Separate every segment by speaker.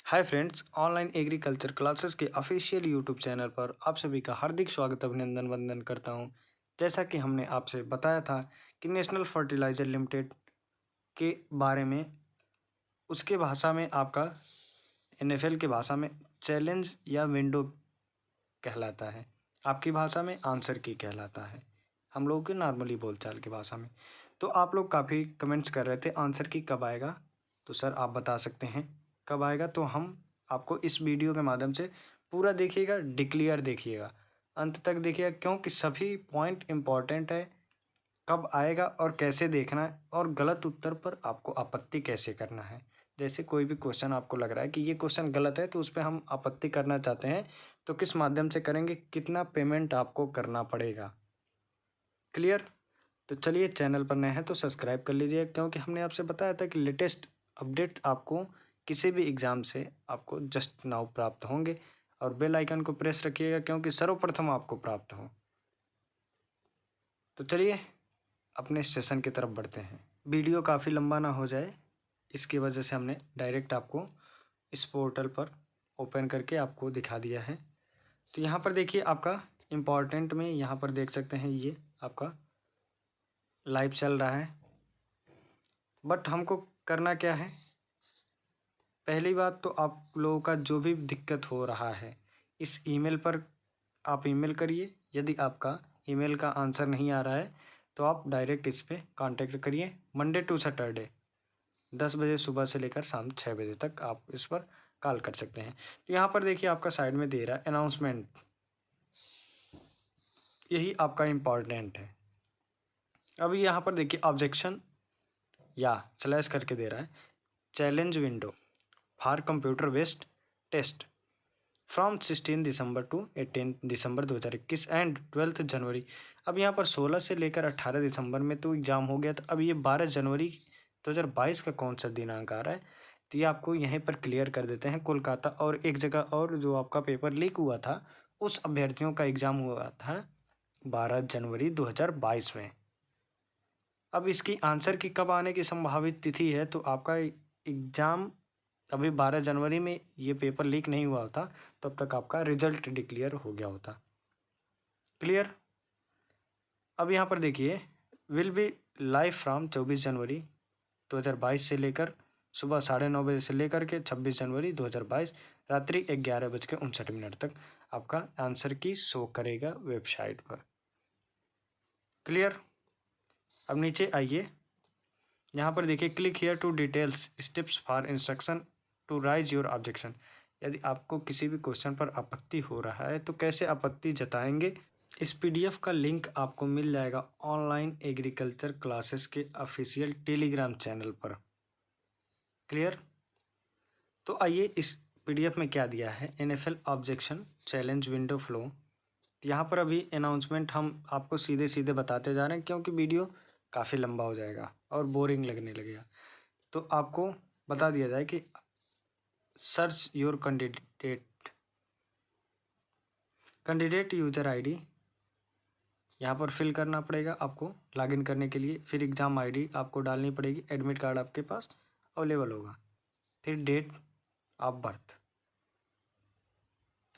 Speaker 1: Hi friends, online agriculture classes के official YouTube channel पर आप सभी का हार्दिक स्वागत अभिनंदन वंदन करता हूं। जैसा कि हमने आपसे बताया था कि नेशनल फर्टिलाइजर लिमिटेड के बारे में, उसके भाषा में आपका एनएफएल की भाषा में चैलेंज या विंडो कहलाता है, आपकी भाषा में आंसर की कहलाता है, हम लोगों की नॉर्मली बोलचाल की भाषा में। तो आप लोग काफ़ी कमेंट्स कर रहे थे आंसर की कब आएगा, तो सर आप बता सकते हैं कब आएगा। तो हम आपको इस वीडियो के माध्यम से पूरा देखिएगा, डिक्लियर देखिएगा, अंत तक देखिएगा, क्योंकि सभी पॉइंट इम्पॉर्टेंट है। कब आएगा और कैसे देखना है, और गलत उत्तर पर आपको आपत्ति कैसे करना है। जैसे कोई भी क्वेश्चन आपको लग रहा है कि ये क्वेश्चन गलत है, तो उस पर हम आपत्ति करना चाहते हैं, तो किस माध्यम से करेंगे, कितना पेमेंट आपको करना पड़ेगा। क्लियर? तो चलिए, चैनल पर नए हैं तो सब्सक्राइब कर लीजिए, क्योंकि हमने आपसे बताया था कि लेटेस्ट अपडेट आपको किसी भी एग्ज़ाम से आपको जस्ट नाउ प्राप्त होंगे। और बेल आइकन को प्रेस रखिएगा, क्योंकि सर्वप्रथम आपको प्राप्त हो। तो चलिए अपने सेशन की तरफ बढ़ते हैं। वीडियो काफ़ी लंबा ना हो जाए, इसकी वजह से हमने डायरेक्ट आपको इस पोर्टल पर ओपन करके आपको दिखा दिया है। तो यहाँ पर देखिए, आपका इम्पॉर्टेंट में यहाँ पर देख सकते हैं, ये आपका लाइव चल रहा है। बट हमको करना क्या है, पहली बात तो आप लोगों का जो भी दिक्कत हो रहा है, इस ईमेल पर आप ईमेल करिए। यदि आपका ईमेल का आंसर नहीं आ रहा है तो आप डायरेक्ट इस पर कांटेक्ट करिए। मंडे टू सैटरडे 10 बजे सुबह से लेकर शाम 6 बजे तक आप इस पर कॉल कर सकते हैं। तो यहाँ पर देखिए, आपका साइड में दे रहा है अनाउंसमेंट, यही आपका इम्पॉर्टेंट है। अभी यहाँ पर देखिए, ऑब्जेक्शन या स्लैश करके दे रहा है, challenge window for computer based test from 16 December to 18 December 2021 and 12 January. अब यहाँ पर 16 से लेकर 18 दिसंबर में तो एग्ज़ाम हो गया, तो अब ये 12 जनवरी 2022 का कौन सा दिनांक आ रहा है, तो ये आपको यहीं पर क्लियर कर देते हैं। कोलकाता और एक जगह और जो आपका पेपर लीक हुआ था, उस अभ्यर्थियों का एग्ज़ाम हुआ था 12 जनवरी 2022 में। अब इसकी आंसर की कब आने की संभावित तिथि है, तो आपका एग्ज़ाम अभी 12 जनवरी में ये पेपर लीक नहीं हुआ होता, तब तक आपका रिजल्ट डिक्लेयर हो गया होता। क्लियर? अब यहाँ पर देखिए, विल बी लाइव फ्रॉम 24 जनवरी 2022 से लेकर सुबह 9:30 बजे से लेकर के 26 जनवरी 2022 रात्रि 11:59 तक आपका आंसर की शो करेगा वेबसाइट पर। क्लियर? अब नीचे आइए, यहाँ पर देखिए, click here to details steps for instruction to raise your objection. यदि आपको किसी भी क्वेश्चन पर आपत्ति हो रहा है तो कैसे आपत्ति जताएंगे, इस पीडीएफ का लिंक आपको मिल जाएगा ऑनलाइन एग्रीकल्चर क्लासेस के ऑफिशियल टेलीग्राम चैनल पर। क्लियर? तो आइए, इस पीडीएफ में क्या दिया है, NFL objection challenge window flow. यहाँ पर अभी अनाउंसमेंट हम आपको सीधे सीधे बताते जा रहे हैं, क्योंकि वीडियो काफ़ी लंबा हो जाएगा और बोरिंग लगने लगेगा। तो आपको बता दिया जाए कि search your candidate user ID यहाँ पर फिल करना पड़ेगा आपको लॉगिन करने के लिए। फिर एग्ज़ाम आईडी आपको डालनी पड़ेगी, एडमिट कार्ड आपके पास अवेलेबल होगा। फिर डेट ऑफ बर्थ।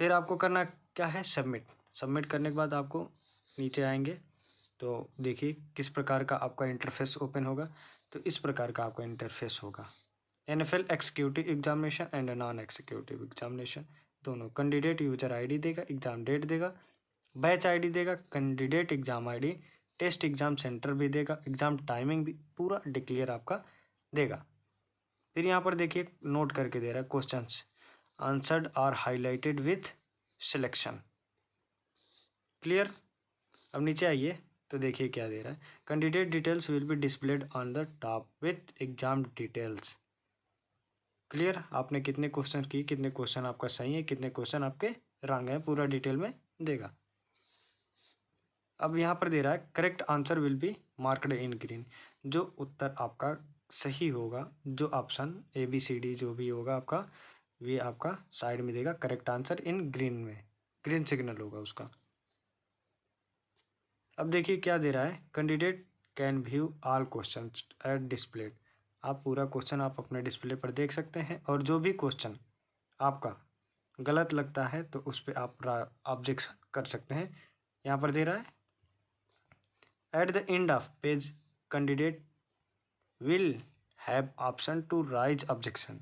Speaker 1: फिर आपको करना क्या है, सबमिट। सबमिट करने के बाद आपको नीचे आएंगे तो देखिए किस प्रकार का आपका इंटरफेस ओपन होगा। तो इस प्रकार का आपका इंटरफेस होगा, NFL executive examination and non executive examination दोनों। कैंडिडेट यूजर आईडी देगा, एग्ज़ाम डेट देगा, बैच आईडी देगा, candidate exam ID, test exam centre भी देगा, एग्ज़ाम टाइमिंग भी पूरा डिक्लेयर आपका देगा। फिर यहाँ पर देखिए नोट करके दे रहा है, questions answered are highlighted with selection. Clear? अब नीचे आइए तो देखिए क्या दे रहा है, candidate details will be displayed on the top with exam details. Clear? आपने कितने क्वेश्चन किए, कितने क्वेश्चन आपका सही है, कितने क्वेश्चन आपके रॉन्ग है, पूरा डिटेल में देगा। अब यहाँ पर दे रहा है, correct answer will be marked in green. जो उत्तर आपका सही होगा, जो ऑप्शन ABCD जो भी होगा आपका, वे आपका साइड में देगा करेक्ट आंसर इन ग्रीन में, ग्रीन सिग्नल होगा उसका। अब देखिए क्या दे रहा है, candidate can view all question at displayed. आप पूरा क्वेश्चन आप अपने डिस्प्ले पर देख सकते हैं, और जो भी क्वेश्चन आपका गलत लगता है तो उस पर आप ऑब्जेक्शन कर सकते हैं। यहाँ पर दे रहा है at the end of page candidate will have option to raise objection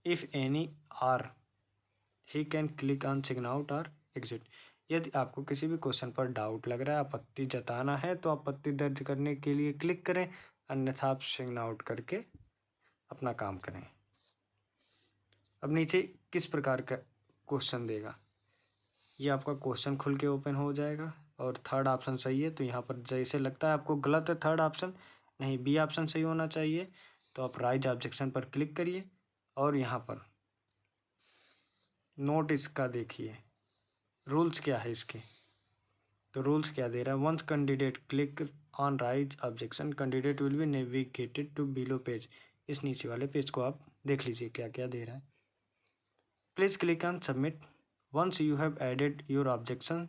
Speaker 1: if any or he can click on sign out or exit। यदि आपको किसी भी क्वेश्चन पर डाउट लग रहा है, आपत्ति जताना है, तो आपत्ति दर्ज करने के लिए क्लिक करें, अन्यथा आप सिग्न आउट करके अपना काम करें। अब नीचे किस प्रकार का क्वेश्चन देगा, ये आपका क्वेश्चन खुल के ओपन हो जाएगा और थर्ड ऑप्शन सही है तो यहाँ पर जैसे लगता है आपको गलत है थर्ड ऑप्शन, नहीं बी ऑप्शन सही होना चाहिए, तो आप राइज ऑब्जेक्शन पर क्लिक करिए और यहाँ पर नोट इसका देखिए रूल्स क्या है इसके। तो रूल्स क्या दे रहा है, once candidate click on raise objection candidate will be navigated to below page. इस नीचे वाले पेज को आप देख लीजिए क्या क्या दे रहा है। Please click on submit once you have added your objection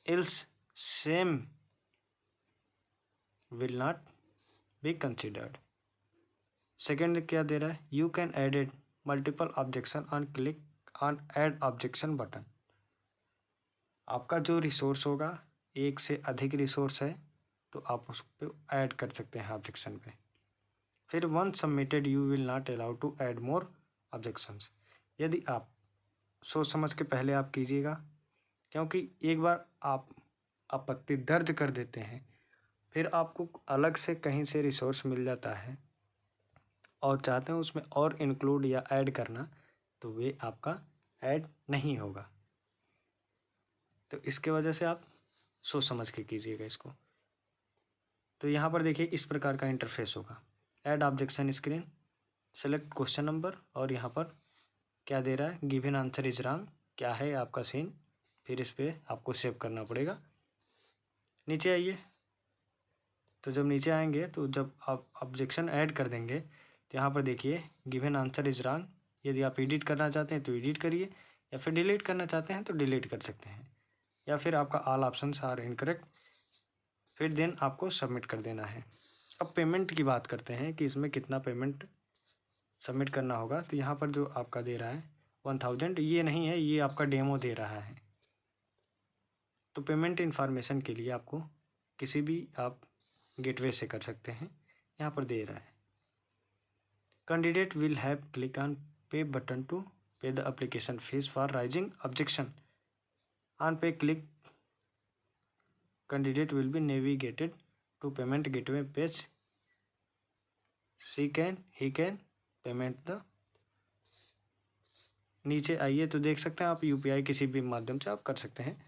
Speaker 1: else same will not be considered। Second क्या दे रहा है, you can edit multiple objection on click on add objection button. आपका जो रिसोर्स होगा एक से अधिक रिसोर्स है तो आप उस पर ऐड कर सकते हैं ऑब्जेक्शन पे। फिर one submitted you will not allow to add more objections. यदि आप सोच समझ के पहले आप कीजिएगा, क्योंकि एक बार आप आपत्ति दर्ज कर देते हैं फिर आपको अलग से कहीं से रिसोर्स मिल जाता है और चाहते हैं उसमें और इंक्लूड या ऐड करना, तो वे आपका ऐड नहीं होगा। तो इसके वजह से आप सोच समझ के कीजिएगा इसको। तो यहाँ पर देखिए इस प्रकार का इंटरफेस होगा, add objection screen, select question number और यहाँ पर क्या दे रहा है, गिवन आंसर इज रॉन्ग, क्या है आपका सीन, फिर इस पर आपको सेव करना पड़ेगा। नीचे आइए, तो जब नीचे आएंगे तो जब आप ऑब्जेक्शन ऐड कर देंगे तो यहाँ पर देखिए गिवन आंसर इज रॉन्ग। यदि आप एडिट करना चाहते हैं तो एडिट करिए, या फिर डिलीट करना चाहते हैं तो डिलीट कर सकते हैं, या फिर आपका ऑल ऑप्शंस आर इनकरेक्ट, फिर देन आपको सबमिट कर देना है। अब पेमेंट की बात करते हैं कि इसमें कितना पेमेंट सबमिट करना होगा। तो यहाँ पर जो आपका दे रहा है 1000, ये नहीं है, ये आपका डेमो दे रहा है। तो पेमेंट इन्फॉर्मेशन के लिए आपको किसी भी आप गेटवे से कर सकते हैं। यहाँ पर दे रहा है candidate will have click on pay button to pay the application fees for raising objection on pay click candidate will be navigated to payment gateway page he can payment the. नीचे आइए तो देख सकते हैं आप यूपीआई किसी भी माध्यम से आप कर सकते हैं।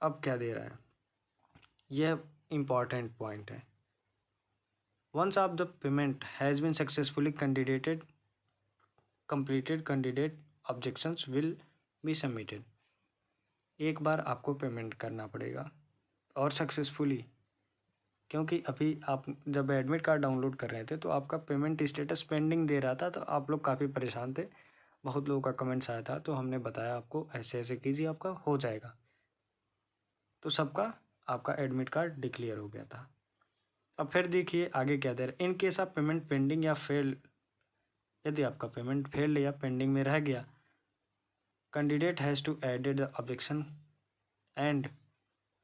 Speaker 1: अब क्या दे रहा है, यह इम्पॉर्टेंट पॉइंट है, once of the payment has been successfully completed candidate objections will be submitted। एक बार आपको पेमेंट करना पड़ेगा और सक्सेसफुली, क्योंकि अभी आप जब एडमिट कार्ड डाउनलोड कर रहे थे तो आपका पेमेंट स्टेटस पेंडिंग दे रहा था, तो आप लोग काफ़ी परेशान थे, बहुत लोगों का कमेंट्स आया था, तो हमने बताया आपको ऐसे ऐसे कीजिए आपका हो जाएगा। तो सबका आपका एडमिट कार्ड डिक्लेयर हो गया था। अब फिर देखिए आगे क्या दे रहा है, in case of payment pending या फेल, यदि आपका पेमेंट फेल्ड या पेंडिंग में रह गया, candidate has to added the objection and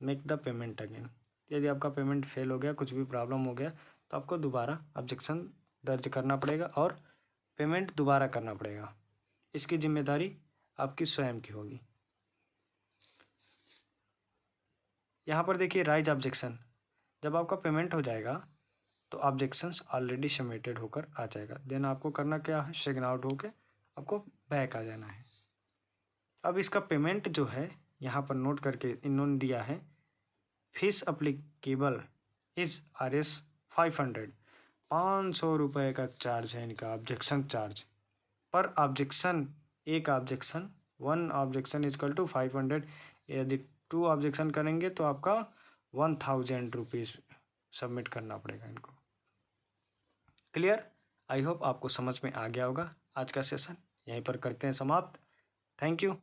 Speaker 1: make the payment again. यदि आपका पेमेंट फेल हो गया, कुछ भी प्रॉब्लम हो गया, तो आपको दोबारा ऑब्जेक्शन दर्ज करना पड़ेगा और पेमेंट दोबारा करना पड़ेगा। इसकी जिम्मेदारी आपकी स्वयं की होगी। यहाँ पर देखिए राइज ऑब्जेक्शन, जब आपका पेमेंट हो जाएगा तो ऑब्जेक्शंस ऑलरेडी सबमिटेड होकर आ जाएगा, देन आपको करना क्या है, सिग्न आउट होकर आपको बैक आ जाना है। अब इसका पेमेंट जो है यहाँ पर नोट करके इन्होंने दिया है, फीस अप्लीकेबल इज RS 500, 500 रुपये का चार्ज है इनका ऑब्जेक्शन चार्ज पर ऑब्जेक्शन। एक objection, one objection is equal to 500, यदि 2 ऑब्जेक्शन करेंगे तो आपका 1000 रुपीज़ सबमिट करना पड़ेगा इनको। क्लियर, आई होप आपको समझ में आ गया होगा। आज का सेशन यहीं पर करते हैं समाप्त। Thank you.